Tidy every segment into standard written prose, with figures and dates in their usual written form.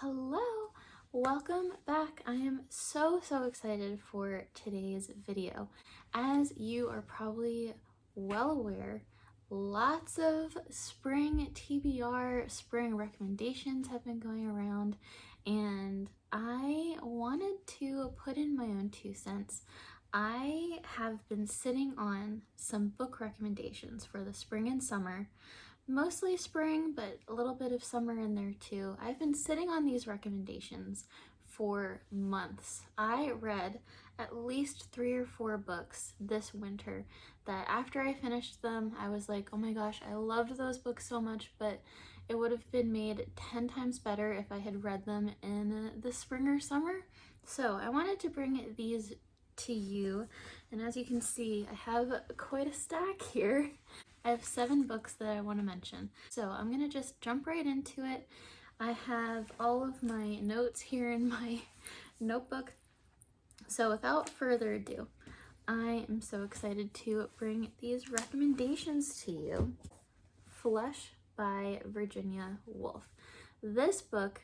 Hello, welcome back. I am so excited for today's video. As you are probably well aware, lots of spring TBR, spring recommendations have been going around, and I wanted to put in my own 2 cents. I have been sitting on some book recommendations for the spring and summer. Mostly spring, but a little bit of summer in there too. I've been sitting on these recommendations for months. I read at least 3 or 4 books this winter that after I finished them, I was like, oh my gosh, I loved those books so much, but it would have been made 10 times better if I had read them in the spring or summer. So I wanted to bring these to you, and as you can see, I have quite a stack here. I have 7 books that I want to mention. So I'm going to just jump right into it. I have all of my notes here in my notebook. So without further ado, I am so excited to bring these recommendations to you. Flesh by Virginia Woolf. This book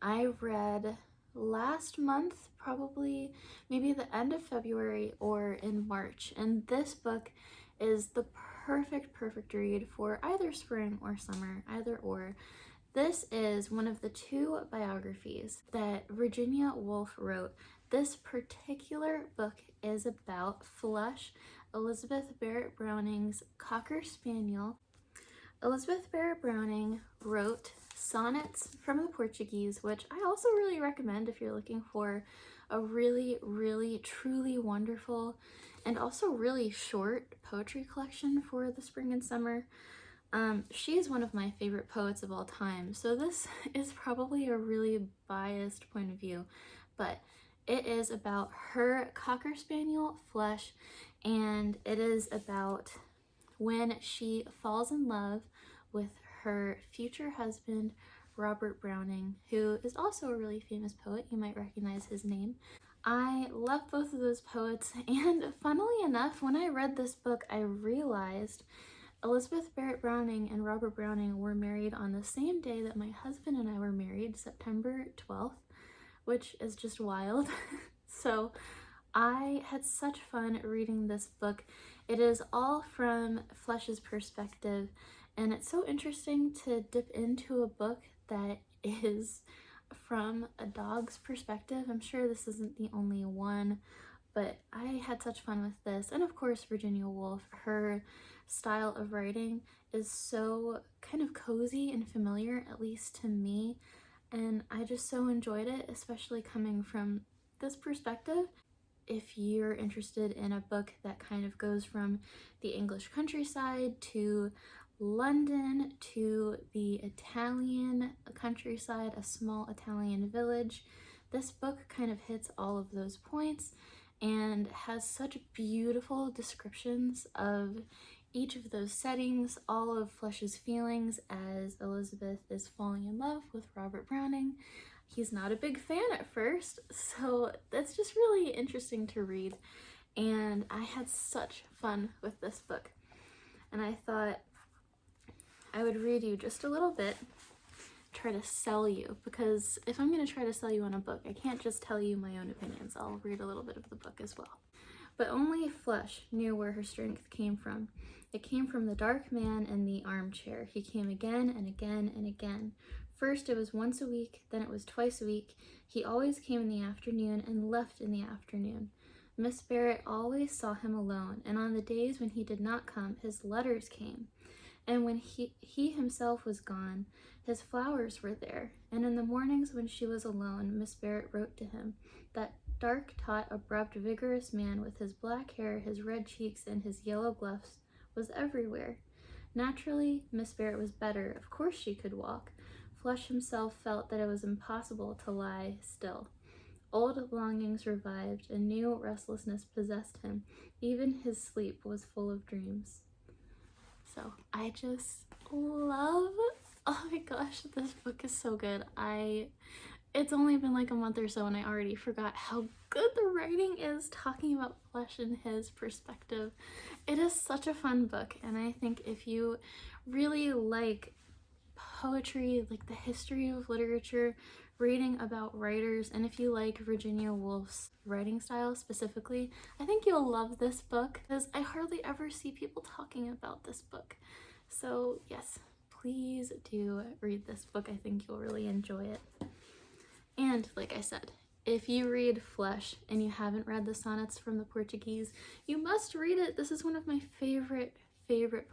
I read last month, probably maybe the end of February or in March, and this book is the perfect read for either spring or summer, either or. This is one of the 2 biographies that Virginia Woolf wrote. This particular book is about Flesh, Elizabeth Barrett Browning's Cocker Spaniel. Elizabeth Barrett Browning wrote Sonnets from the Portuguese, which I also really recommend if you're looking for a really truly wonderful and also really short poetry collection for the spring and summer. She is one of my favorite poets of all time, so this is probably a really biased point of view, but it is about her Cocker Spaniel, Flesh, and it is about when she falls in love with her future husband, Robert Browning, who is also a really famous poet. You might recognize his name. I love both of those poets, and funnily enough, when I read this book, I realized Elizabeth Barrett Browning and Robert Browning were married on the same day that my husband and I were married, September 12th, which is just wild. So I had such fun reading this book. It is all from Flesh's perspective, and it's so interesting to dip into a book that is from a dog's perspective. I'm sure this isn't the only one, but I had such fun with this. And of course, Virginia Woolf, her style of writing is so kind of cozy and familiar, at least to me, and I just so enjoyed it, especially coming from this perspective. If you're interested in a book that kind of goes from the English countryside to London to the Italian countryside, a small Italian village, this book kind of hits all of those points and has such beautiful descriptions of each of those settings, all of Flesh's feelings as Elizabeth is falling in love with Robert Browning. He's not a big fan at first, so that's just really interesting to read, and I had such fun with this book. And I thought I would read you just a little bit, try to sell you, because if I'm going to try to sell you on a book, I can't just tell you my own opinions. I'll read a little bit of the book as well. But only Flesh knew where her strength came from. It came from the dark man in the armchair. He came again and again and again. First it was once a week, then it was twice a week. He always came in the afternoon and left in the afternoon. Miss Barrett always saw him alone, and on the days when he did not come, his letters came. And when he himself was gone, his flowers were there. And in the mornings when she was alone, Miss Barrett wrote to him. That dark, taut, abrupt, vigorous man with his black hair, his red cheeks, and his yellow gloves was everywhere. Naturally, Miss Barrett was better. Of course she could walk. Flesh himself felt that it was impossible to lie still. Old longings revived, a new restlessness possessed him. Even his sleep was full of dreams. So I just love, oh my gosh, this book is so good. It's only been like a month or so and I already forgot how good the writing is talking about Flesh and his perspective. It is such a fun book, and I think if you really like poetry, like the history of literature, reading about writers, and if you like Virginia Woolf's writing style specifically, I think you'll love this book because I hardly ever see people talking about this book. So yes, please do read this book. I think you'll really enjoy it. And like I said, if you read Flesh and you haven't read the Sonnets from the Portuguese, you must read it. This is one of my favorite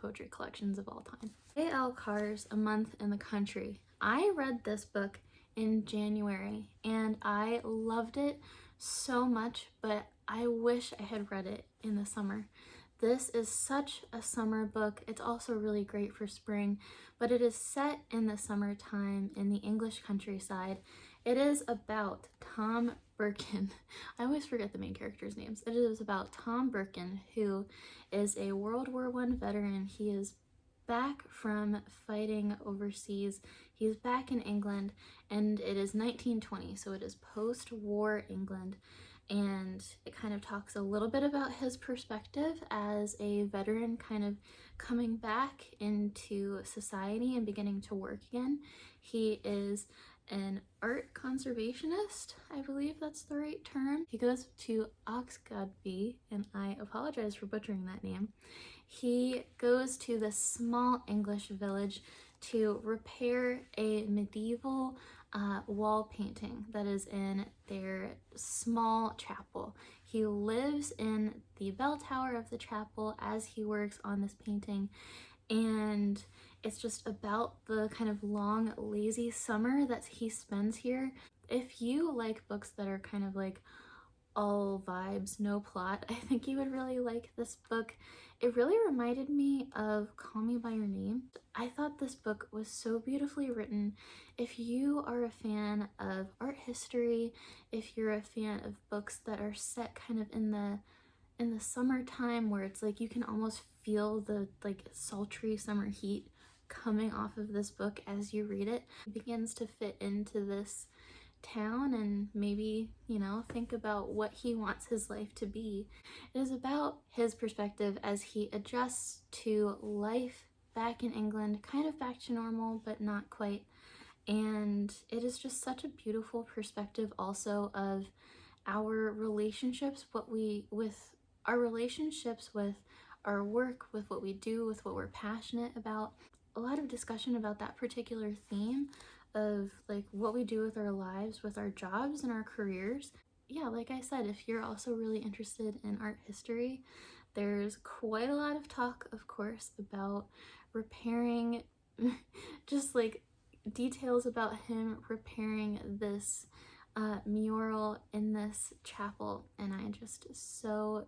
poetry collections of all time. A.L. Carr's A Month in the Country. I read this book in January and I loved it so much, but I wish I had read it in the summer. This is such a summer book. It's also really great for spring, but it is set in the summertime in the English countryside. It is about Tom Birkin. I always forget the main characters' names. It is about Tom Birkin, who is a World War I veteran. He is back from fighting overseas. He's back in England, and it is 1920, so it is post-war England. And it kind of talks a little bit about his perspective as a veteran kind of coming back into society and beginning to work again. He is an art conservationist, I believe that's the right term. He goes to Oxgadby, and I apologize for butchering that name. He goes to this small English village to repair a medieval wall painting that is in their small chapel. He lives in the bell tower of the chapel as he works on this painting, and it's just about the kind of long, lazy summer that he spends here. If you like books that are kind of like all vibes, no plot, I think you would really like this book. It really reminded me of Call Me By Your Name. I thought this book was so beautifully written. If you are a fan of art history, if you're a fan of books that are set kind of in the summertime where it's like you can almost feel the like sultry summer heat coming off of this book as you read it, it begins to fit into this town and maybe, you know, think about what he wants his life to be. It is about his perspective as he adjusts to life back in England, kind of back to normal, but not quite. And it is just such a beautiful perspective also of our relationships, with our relationships with our work, with what we do, with what we're passionate about. A lot of discussion about that particular theme of like what we do with our lives, with our jobs and our careers. Yeah, like I said, if you're also really interested in art history, there's quite a lot of talk, of course, about repairing, just like details about him repairing this mural in this chapel, and I just so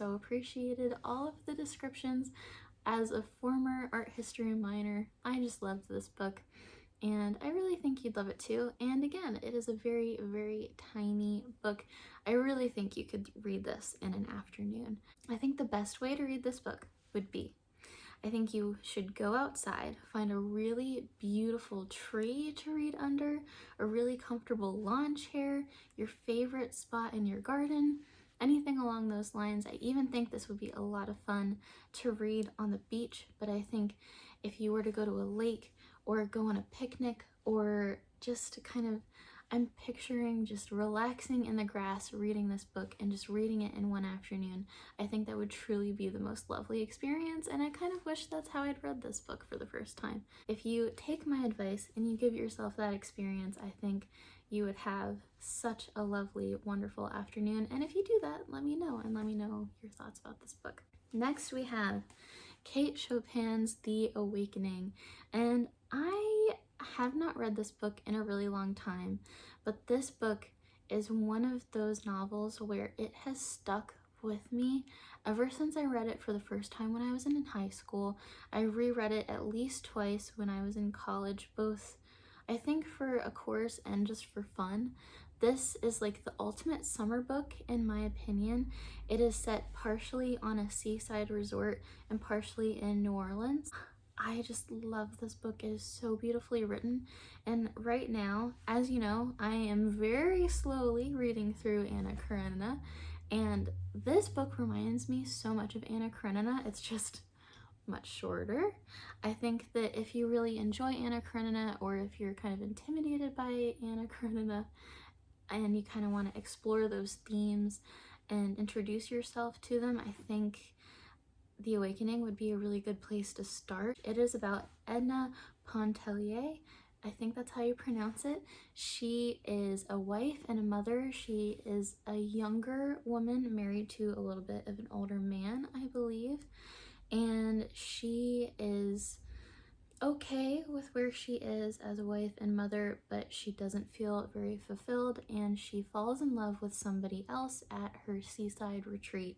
appreciated all of the descriptions. As a former art history minor, I just loved this book, and I really think you'd love it too. And again, it is a very tiny book. I really think you could read this in an afternoon. I think the best way to read this book would be, I think you should go outside, find a really beautiful tree to read under, a really comfortable lawn chair, your favorite spot in your garden, anything along those lines. I even think this would be a lot of fun to read on the beach, but I think if you were to go to a lake or go on a picnic or just kind of, I'm picturing just relaxing in the grass, reading this book and just reading it in one afternoon. I think that would truly be the most lovely experience, and I kind of wish that's how I'd read this book for the first time. If you take my advice and you give yourself that experience, I think you would have such a lovely, wonderful afternoon. And if you do that, let me know, and let me know your thoughts about this book. Next we have Kate Chopin's The Awakening, and I have not read this book in a really long time, but this book is one of those novels where it has stuck with me ever since I read it for the first time when I was in high school. I reread it at least twice when I was in college, both I think for a course and just for fun. This is like the ultimate summer book in my opinion. It is set partially on a seaside resort and partially in New Orleans. I just love this book. It is so beautifully written, and right now, as you know, I am very slowly reading through Anna Karenina, and this book reminds me so much of Anna Karenina. It's just much shorter. I think that if you really enjoy Anna Karenina, or if you're kind of intimidated by Anna Karenina and you kind of want to explore those themes and introduce yourself to them, I think The Awakening would be a really good place to start. It is about Edna Pontellier. I think that's how you pronounce it. She is a wife and a mother. She is a younger woman married to a little bit of an older man, I believe. And she is okay with where she is as a wife and mother, but she doesn't feel very fulfilled, and she falls in love with somebody else at her seaside retreat.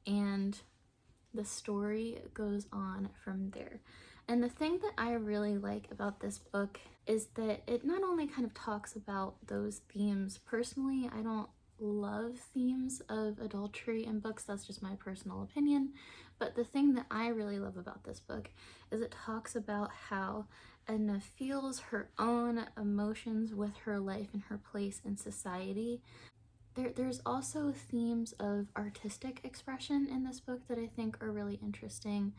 And the story goes on from there. And the thing that I really like about this book is that it not only kind of talks about those themes. Personally, I don't love themes of adultery in books, that's just my personal opinion, but the thing that I really love about this book is it talks about how Edna feels her own emotions with her life and her place in society. There's also themes of artistic expression in this book that I think are really interesting.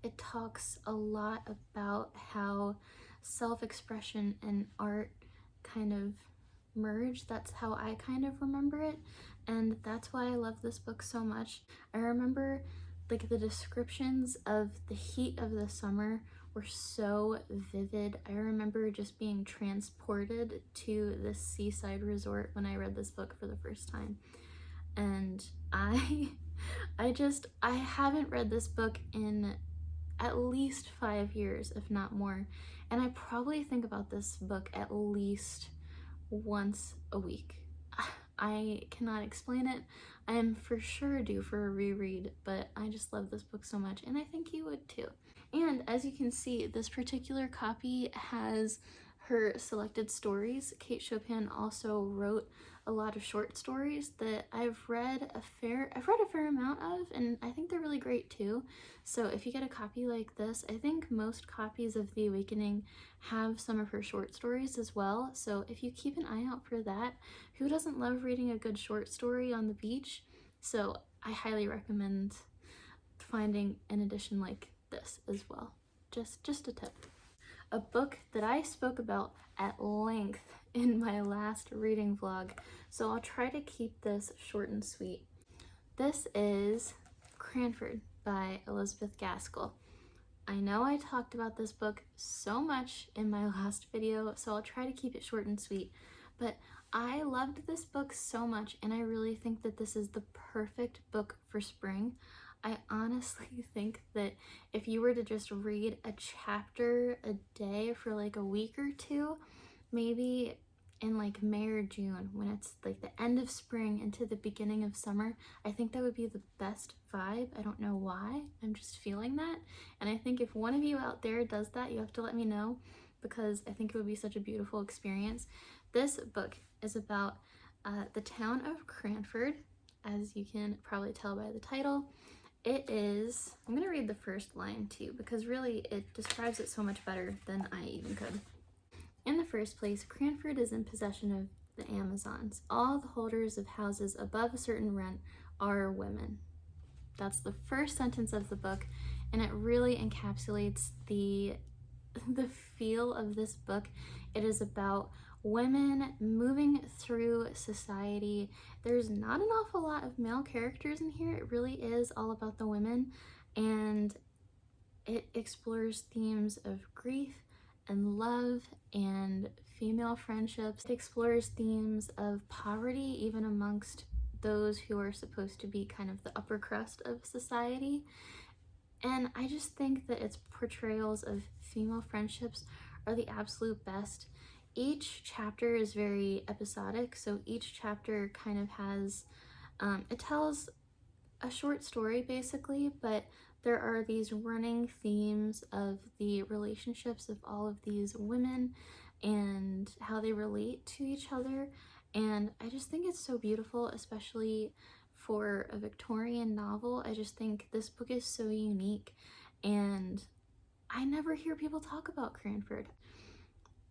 It talks a lot about how self-expression and art kind of merge. That's how I kind of remember it, and that's why I love this book so much. I remember like the descriptions of the heat of the summer were so vivid. I remember just being transported to this seaside resort when I read this book for the first time. And I haven't read this book in at least 5 years, if not more. And I probably think about this book at least once a week. I cannot explain it. I am for sure due for a reread, but I just love this book so much, and I think you would too. And as you can see, this particular copy has her selected stories. Kate Chopin also wrote a lot of short stories that I've read a fair amount of, and I think they're really great too. So if you get a copy like this, I think most copies of The Awakening have some of her short stories as well. So if you keep an eye out for that, who doesn't love reading a good short story on the beach? So I highly recommend finding an edition like this as well. Just a tip. A book that I spoke about at length in my last reading vlog, so I'll try to keep this short and sweet. This is Cranford by Elizabeth Gaskell. I know I talked about this book so much in my last video, so I'll try to keep it short and sweet, but I loved this book so much, and I really think that this is the perfect book for spring. I honestly think that if you were to just read a chapter a day for like a week or two, maybe in like May or June, when it's like the end of spring into the beginning of summer, I think that would be the best vibe. I don't know why, I'm just feeling that. And I think if one of you out there does that, you have to let me know, because I think it would be such a beautiful experience. This book is about the town of Cranford, as you can probably tell by the title. It is, I'm gonna read the first line too, because really it describes it so much better than I even could. In the first place, Cranford is in possession of the Amazons. All the holders of houses above a certain rent are women. That's the first sentence of the book, and it really encapsulates the feel of this book. It is about women moving through society. There's not an awful lot of male characters in here. It really is all about the women, and it explores themes of grief and love and female friendships. It explores themes of poverty, even amongst those who are supposed to be kind of the upper crust of society. And I just think that its portrayals of female friendships are the absolute best. Each chapter is very episodic, so each chapter kind of has, it tells a short story basically, but there are these running themes of the relationships of all of these women and how they relate to each other. And I just think it's so beautiful, especially for a Victorian novel. I just think this book is so unique, and I never hear people talk about Cranford.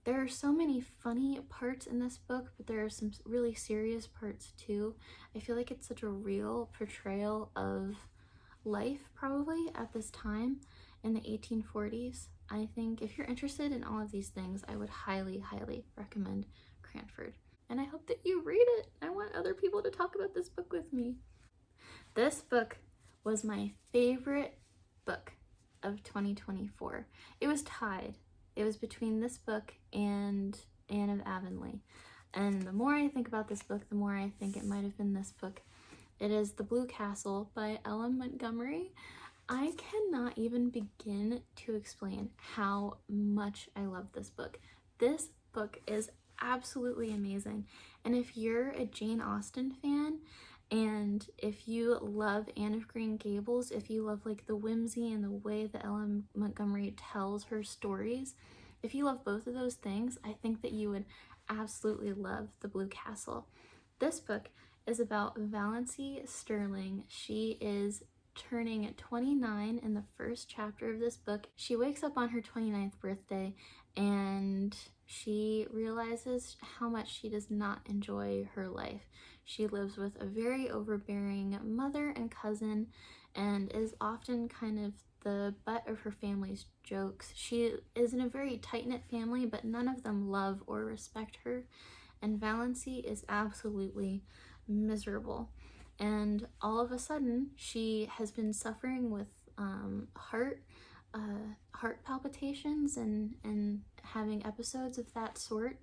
There are so many funny parts in this book, but there are some really serious parts too. I feel like it's such a real portrayal of life probably at this time, in the 1840s. I think if you're interested in all of these things, I would highly, highly recommend Cranford. And I hope that you read it. I want other people to talk about this book with me. This book was my favorite book of 2024. It was tied. It was between this book and Anne of Avonlea. And the more I think about this book, the more I think it might have been this book. It is The Blue Castle by L.M. Montgomery. I cannot even begin to explain how much I love this book. This book is absolutely amazing. And if you're a Jane Austen fan, and if you love Anne of Green Gables, if you love like the whimsy and the way that L.M. Montgomery tells her stories, if you love both of those things, I think that you would absolutely love The Blue Castle. This book is about Valancy Sterling. She is turning 29 in the first chapter of this book. She wakes up on her 29th birthday and she realizes how much she does not enjoy her life. She lives with a very overbearing mother and cousin and is often kind of the butt of her family's jokes. She is in a very tight-knit family, but none of them love or respect her, and Valancy is absolutely miserable. And all of a sudden, she has been suffering with heart palpitations and having episodes of that sort.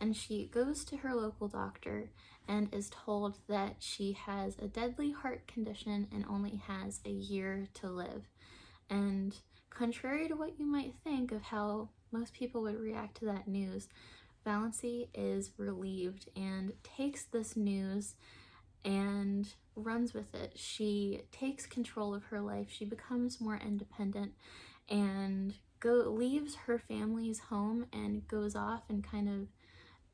And she goes to her local doctor and is told that she has a deadly heart condition and only has a year to live. And contrary to what you might think of how most people would react to that news, Valancy is relieved and takes this news and runs with it. She takes control of her life. She becomes more independent and leaves her family's home and goes off and kind of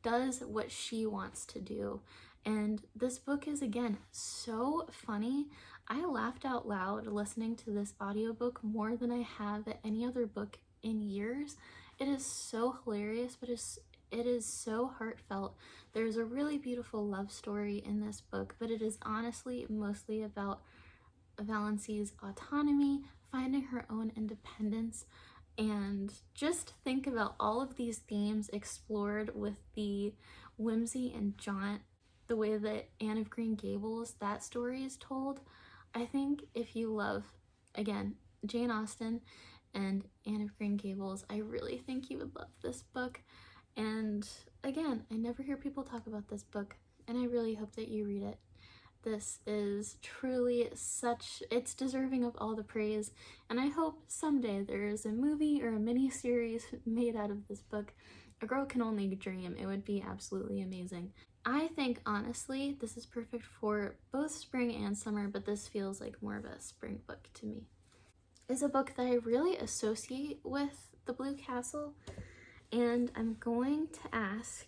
does what she wants to do. And this book is, again, so funny. I laughed out loud listening to this audiobook more than I have at any other book in years. It is so hilarious, but it is so heartfelt. There's a really beautiful love story in this book, but it is honestly mostly about Valancy's autonomy, finding her own independence, and just think about all of these themes explored with the whimsy and jaunt, the way that Anne of Green Gables, that story is told. I think if you love, again, Jane Austen and Anne of Green Gables, I really think you would love this book. And again, I never hear people talk about this book, and I really hope that you read it. This is truly it's deserving of all the praise, and I hope someday there is a movie or a mini-series made out of this book. A girl can only dream. It would be absolutely amazing. I think, honestly, this is perfect for both spring and summer, but this feels like more of a spring book to me. It's a book that I really associate with The Blue Castle, and I'm going to ask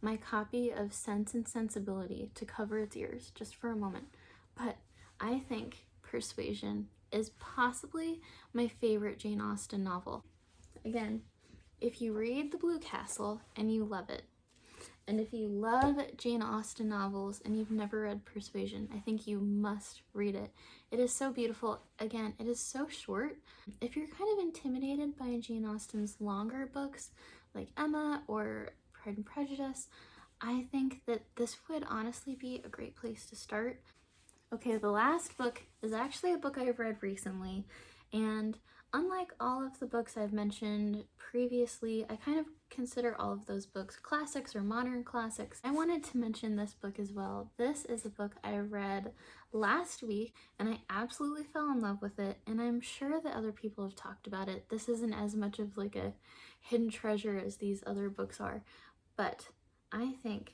my copy of Sense and Sensibility to cover its ears just for a moment. But I think Persuasion is possibly my favorite Jane Austen novel. Again, if you read The Blue Castle and you love it, and if you love Jane Austen novels and you've never read Persuasion, I think you must read it. It is so beautiful. Again, it is so short. If you're kind of intimidated by Jane Austen's longer books, like Emma or Pride and Prejudice, I think that this would honestly be a great place to start. Okay, the last book is actually a book I've read recently, and unlike all of the books I've mentioned previously, I kind of consider all of those books classics or modern classics. I wanted to mention this book as well. This is a book I read last week, and I absolutely fell in love with it, and I'm sure that other people have talked about it. This isn't as much of like a hidden treasure as these other books are, but I think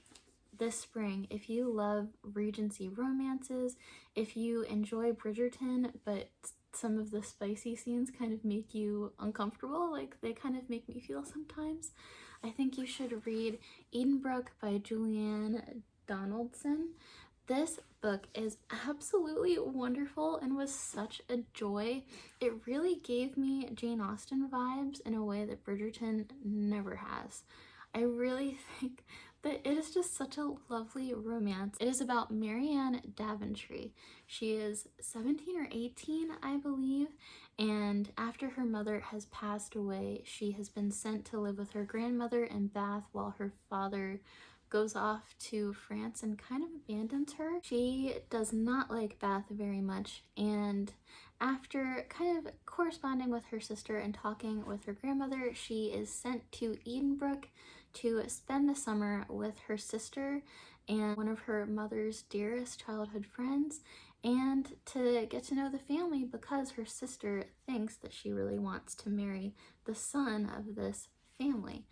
this spring, if you love Regency romances, if you enjoy Bridgerton, but some of the spicy scenes kind of make you uncomfortable, like they kind of make me feel sometimes, I think you should read Edenbrooke by Julianne Donaldson. This book is absolutely wonderful and was such a joy. It really gave me Jane Austen vibes in a way that Bridgerton never has. I really think that it is is just such a lovely romance. It is about Marianne Daventry. She is 17 or 18, I believe, and after her mother has passed away, she has been sent to live with her grandmother in Bath while her father goes off to France and kind of abandons her. She does not like Bath very much, and after kind of corresponding with her sister and talking with her grandmother, she is sent to Edenbrook to spend the summer with her sister and one of her mother's dearest childhood friends, and to get to know the family because her sister thinks that she really wants to marry the son of this family.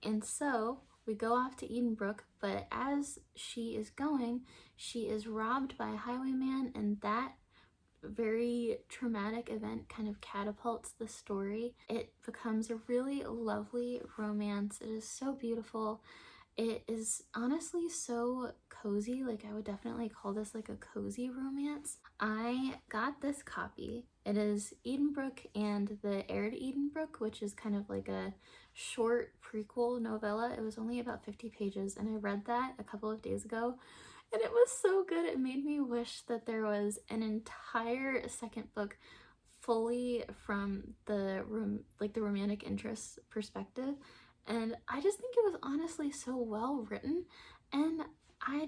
And so we go off to Edenbrook, but as she is going, she is robbed by a highwayman, and that very traumatic event kind of catapults the story. It becomes a really lovely romance. It is so beautiful. It is honestly so cozy. Like, I would definitely call this like a cozy romance. I got this copy. It is Edenbrook and the Heir to Edenbrook, which is kind of like a short prequel novella. It was only about 50 pages, and I read that a couple of days ago, and it was so good. It made me wish that there was an entire second book fully from the romantic interest perspective. And I just think it was honestly so well written, and I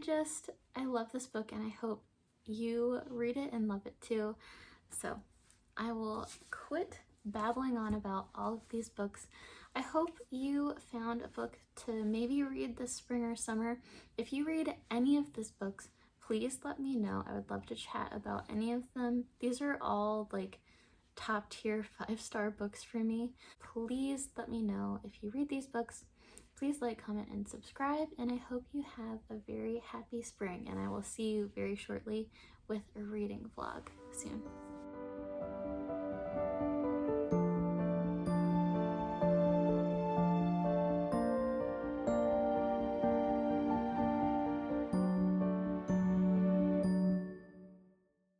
love this book, and I hope you read it and love it too. So I will quit babbling on about all of these books. I hope you found a book to maybe read this spring or summer. If you read any of these books, please let me know. I would love to chat about any of them. These are all like top tier 5-star books for me. Please let me know if you read these books. Please like, comment, and subscribe, and I hope you have a very happy spring, and I will see you very shortly with a reading vlog soon.